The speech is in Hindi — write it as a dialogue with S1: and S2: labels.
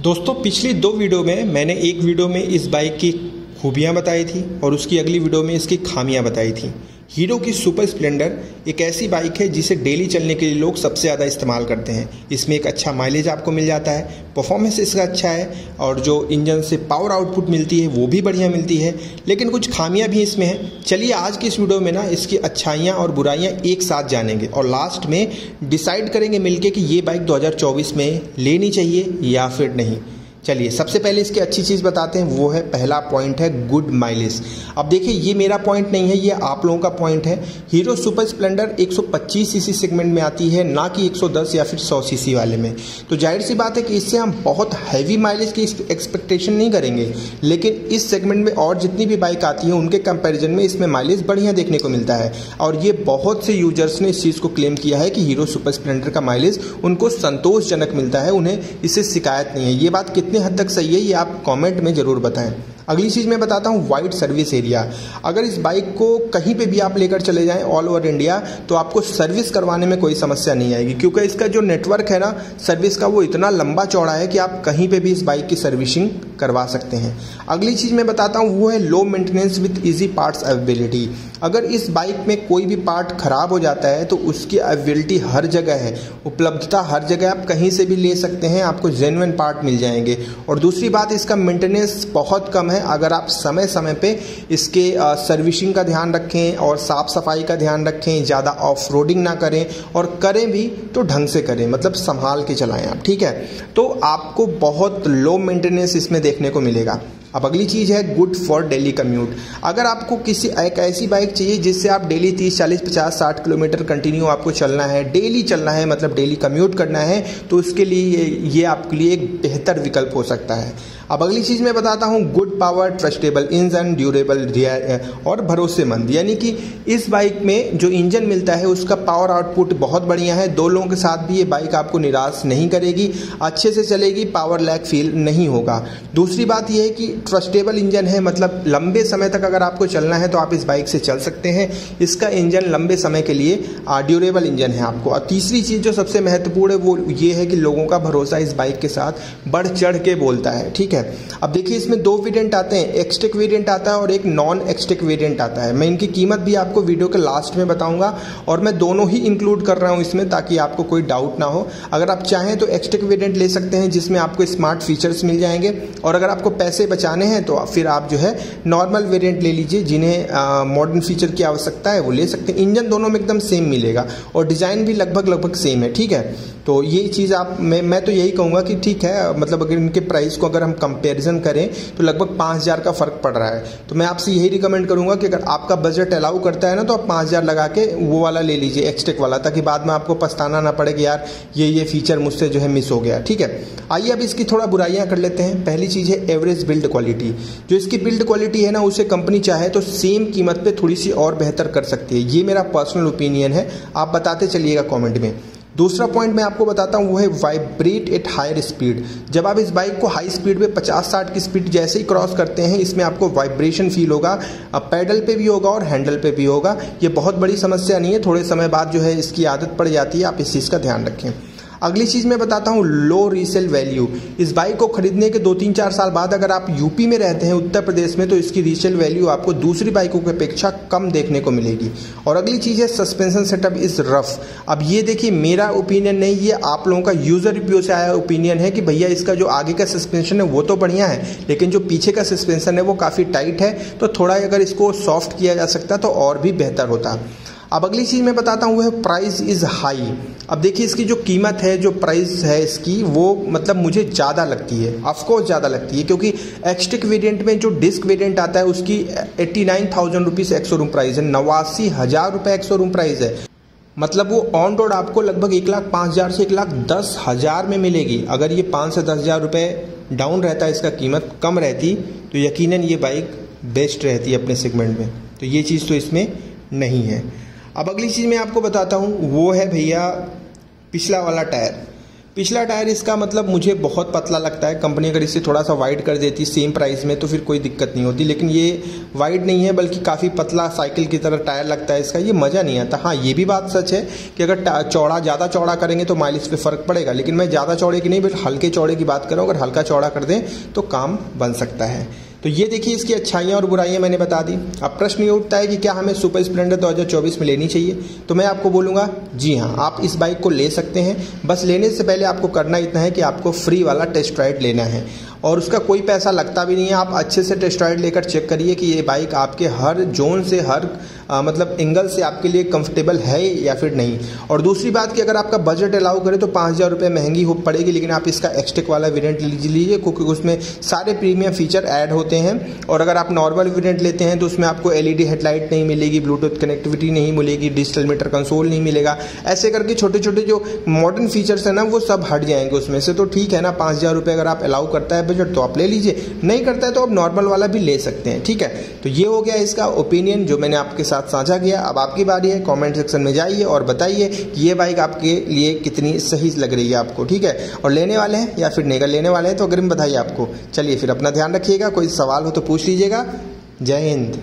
S1: दोस्तों पिछली दो वीडियो में मैंने एक वीडियो में इस बाइक की खूबियां बताई थी और उसकी अगली वीडियो में इसकी खामियां बताई थी। हीरो की सुपर स्प्लेंडर एक ऐसी बाइक है जिसे डेली चलने के लिए लोग सबसे ज़्यादा इस्तेमाल करते हैं। इसमें एक अच्छा माइलेज आपको मिल जाता है, परफॉर्मेंस इसका अच्छा है और जो इंजन से पावर आउटपुट मिलती है वो भी बढ़िया मिलती है, लेकिन कुछ खामियां भी इसमें हैं। चलिए आज की इस वीडियो में ना इसकी अच्छाइयाँ और बुराइयाँ एक साथ जानेंगे और लास्ट में डिसाइड करेंगे मिलके कि ये बाइक 2024 में लेनी चाहिए या फिर नहीं। चलिए सबसे पहले इसकी अच्छी चीज़ बताते हैं, वो है पहला पॉइंट है गुड माइलेज। अब देखिए ये मेरा पॉइंट नहीं है, ये आप लोगों का पॉइंट है। Hero super Splendor 125 CC segment में आती है, ना कि 110 या फिर 100 सीसी वाले में। तो जाहिर सी बात है कि इससे हम बहुत हैवी माइलेज की एक्सपेक्टेशन नहीं करेंगे, लेकिन इस सेगमेंट में और जितनी भी बाइक आती है उनके कंपेरिजन में इसमें माइलेज बढ़िया देखने को मिलता है। और ये बहुत से यूजर्स ने इस चीज़ को क्लेम किया है कि हीरो सुपर स्प्लेंडर का माइलेज उनको संतोषजनक मिलता है, उन्हें इससे शिकायत नहीं है। ये बात कितनी हद तक सही है ये आप कमेंट में जरूर बताएं। अगली चीज़ मैं बताता हूँ वाइड सर्विस एरिया। अगर इस बाइक को कहीं पे भी आप लेकर चले जाएं ऑल ओवर इंडिया तो आपको सर्विस करवाने में कोई समस्या नहीं आएगी, क्योंकि इसका जो नेटवर्क है ना सर्विस का वो इतना लंबा चौड़ा है कि आप कहीं पे भी इस बाइक की सर्विसिंग करवा सकते हैं। अगली चीज़ मैं बताता हूँ वो है low maintenance with easy parts availability. अगर इस बाइक में कोई भी पार्ट खराब हो जाता है तो उसकी अवेलेबिलिटी हर जगह है, उपलब्धता हर जगह, आप कहीं से भी ले सकते हैं, आपको जेन्युइन पार्ट मिल जाएंगे। और दूसरी बात इसका मेंटेनेंस बहुत कम है। अगर आप समय समय पे इसके सर्विसिंग का ध्यान रखें और साफ़ सफाई का ध्यान रखें, ज़्यादा ऑफ रोडिंग ना करें और करें भी तो ढंग से करें, मतलब संभाल के चलाएं आप, ठीक है। तो आपको बहुत लो मेंटेनेंस इसमें देखने को मिलेगा। अब अगली चीज़ है गुड फॉर डेली कम्यूट। अगर आपको किसी एक ऐसी बाइक चाहिए जिससे आप डेली 30, 40, 50, 60 किलोमीटर कंटिन्यू आपको चलना है, डेली चलना है, मतलब डेली कम्यूट करना है, तो उसके लिए ये आपके लिए एक बेहतर विकल्प हो सकता है। अब अगली चीज़ मैं बताता हूँ good power, trustable engine, durable और भरोसेमंद। यानी कि इस बाइक में जो इंजन मिलता है उसका पावर आउटपुट बहुत बढ़िया है। दो लोगों के साथ भी ये बाइक आपको निराश नहीं करेगी, अच्छे से चलेगी, पावर लैग फील नहीं होगा। दूसरी बात यह है कि ट्रस्टेबल इंजन है, मतलब लंबे समय तक अगर आपको चलना है तो आप इस बाइक से चल सकते हैं। इसका इंजन लंबे समय के लिए ड्यूरेबल इंजन है आपको। और तीसरी चीज़ जो सबसे महत्वपूर्ण है वो ये है कि लोगों का भरोसा इस बाइक के साथ बढ़ चढ़ के बोलता है, ठीक है। अब देखिए इसमें दो वेरिएंट आते हैं, एक्सटेक वेरिएंट आता है और एक नॉन एक्सटेक वेरिएंट आता है। मैं इनकी कीमत भी आपको वीडियो के लास्ट में बताऊंगा और मैं दोनों ही इंक्लूड कर रहा हूं इसमें, ताकि आपको कोई डाउट ना हो। अगर आप चाहें तो एक्सटेक वेरिएंट ले सकते हैं जिसमें आपको स्मार्ट फीचर्स मिल जाएंगे, और अगर आपको पैसे बचाने हैं तो फिर आप जो है नॉर्मल वेरिएंट ले लीजिए, जिन्हें मॉडर्न फीचर की आवश्यकता है वो ले सकते हैं। इंजन दोनों में एकदम सेम मिलेगा और डिज़ाइन भी लगभग सेम है, ठीक है। तो ये चीज़ आप मैं तो यही कहूँगा कि ठीक है, मतलब अगर इनके प्राइस को अगर हम कंपैरिजन करें तो लगभग 5000 का फ़र्क पड़ रहा है। तो मैं आपसे यही रिकमेंड करूँगा कि अगर आपका बजट अलाउ करता है ना तो आप 5000 लगा के वो वाला ले लीजिए एक्सटेक वाला, ताकि बाद में आपको पछताना ना पड़े कि यार ये फीचर मुझसे जो है मिस हो गया, ठीक है। आइए अब इसकी थोड़ा बुराइयाँ कर लेते हैं। पहली चीज़ है एवरेज बिल्ड क्वालिटी। जो इसकी बिल्ड क्वालिटी है ना उसे कंपनी चाहे तो सेम कीमत पे थोड़ी सी और बेहतर कर सकती है। ये मेरा पर्सनल ओपिनियन है, आप बताते चलिएगा कमेंट में। दूसरा पॉइंट मैं आपको बताता हूँ वो है वाइब्रेट एट हायर स्पीड। जब आप इस बाइक को हाई स्पीड पे 50-60 की स्पीड जैसे ही क्रॉस करते हैं इसमें आपको वाइब्रेशन फील होगा। अब पैडल पे भी होगा और हैंडल पे भी होगा। ये बहुत बड़ी समस्या नहीं है, थोड़े समय बाद जो है इसकी आदत पड़ जाती है, आप इस चीज़ का ध्यान रखें। अगली चीज़ मैं बताता हूँ लो रीसेल वैल्यू। इस बाइक को खरीदने के 2-3-4 साल बाद अगर आप यूपी में रहते हैं, उत्तर प्रदेश में, तो इसकी रीसेल वैल्यू आपको दूसरी बाइकों की अपेक्षा कम देखने को मिलेगी। और अगली चीज़ है सस्पेंशन सेटअप इज़ रफ। अब ये देखिए मेरा ओपिनियन नहीं, ये आप लोगों का यूज़र रिव्यू से आया ओपिनियन है कि भैया इसका जो आगे का सस्पेंशन है वो तो बढ़िया है, लेकिन जो पीछे का सस्पेंशन है वो काफ़ी टाइट है, तो थोड़ा अगर इसको सॉफ्ट किया जा सकता तो और भी बेहतर होता। अब अगली चीज़ मैं बताता हूँ वो है प्राइस इज़ हाई। अब देखिए इसकी जो कीमत है, जो प्राइस है इसकी, वो मतलब मुझे ज़्यादा लगती है, ऑफकोर्स ज़्यादा लगती है, क्योंकि एक्सटेक वेरिएंट में जो डिस्क वेरिएंट आता है उसकी 89,000 रुपीज़ एक्स शोरूम प्राइस है, 89,000 रुपये एक्स शोरूम प्राइस है। मतलब वो ऑन रोड आपको लगभग 1,05,000 से 1,10,000 में मिलेगी। अगर ये 5 से 10,000 रुपये डाउन रहता है, इसका कीमत कम रहती, तो यकीनन ये बाइक बेस्ट रहती है अपने सेगमेंट में। तो ये चीज़ तो इसमें नहीं है। अब अगली चीज़ मैं आपको बताता हूँ वो है भैया पिछला वाला टायर। पिछला टायर इसका मतलब मुझे बहुत पतला लगता है। कंपनी अगर इसे थोड़ा सा वाइड कर देती सेम प्राइस में तो फिर कोई दिक्कत नहीं होती, लेकिन ये वाइड नहीं है बल्कि काफ़ी पतला साइकिल की तरह टायर लगता है इसका, ये मज़ा नहीं आता। हाँ, ये भी बात सच है कि अगर ज़्यादा चौड़ा करेंगे तो माइलेज पे फ़र्क पड़ेगा, लेकिन मैं ज़्यादा चौड़े की नहीं बल्कि हल्के चौड़े की बात करूँ। अगर हल्का चौड़ा कर दें तो काम बन सकता है। तो ये देखिए इसकी अच्छाइयाँ और बुराइयाँ मैंने बता दी। अब प्रश्न ये उठता है कि क्या हमें सुपर स्प्लेंडर 2024 में लेनी चाहिए? तो मैं आपको बोलूँगा जी हाँ, आप इस बाइक को ले सकते हैं। बस लेने से पहले आपको करना इतना है कि आपको फ्री वाला टेस्ट राइड लेना है और उसका कोई पैसा लगता भी नहीं है। आप अच्छे से टेस्ट राइड लेकर चेक करिए कि ये बाइक आपके हर जोन से हर मतलब एंगल से आपके लिए कंफर्टेबल है या फिर नहीं। और दूसरी बात कि अगर आपका बजट अलाउ करे तो 5,000 रुपये महंगी हो पड़ेगी, लेकिन आप इसका एक्सटेक वाला वेरिएंट लीजिए क्योंकि उसमें सारे प्रीमियम फीचर ऐड होते हैं। और अगर आप नॉर्मल वेरिएंट लेते हैं तो उसमें आपको LED हेडलाइट नहीं मिलेगी, ब्लूटूथ कनेक्टिविटी नहीं मिलेगी, डिजिटल मीटर कंसोल नहीं मिलेगा। ऐसे करके छोटे छोटे जो मॉडर्न फीचर्स हैं ना वो सब हट जाएंगे उसमें से। तो ठीक है ना, 5,000 रुपये अगर आप अलाउ करता है बजट तो आप ले लीजिए, नहीं करता है तो आप नॉर्मल वाला भी ले सकते हैं। ठीक है, तो ये हो गया इसका ओपिनियन जो मैंने आपके साथ साझा किया। अब आपकी बारी है, कमेंट सेक्शन में जाइए और बताइए कि ये बाइक आपके लिए कितनी सही लग रही है आपको। ठीक है, और लेने वाले हैं या फिर नेगर लेने वाले हैं तो अग्रिम बधाई आपको। चलिए फिर अपना ध्यान रखिएगा, कोई सवाल हो तो पूछ लीजिएगा। जय हिंद।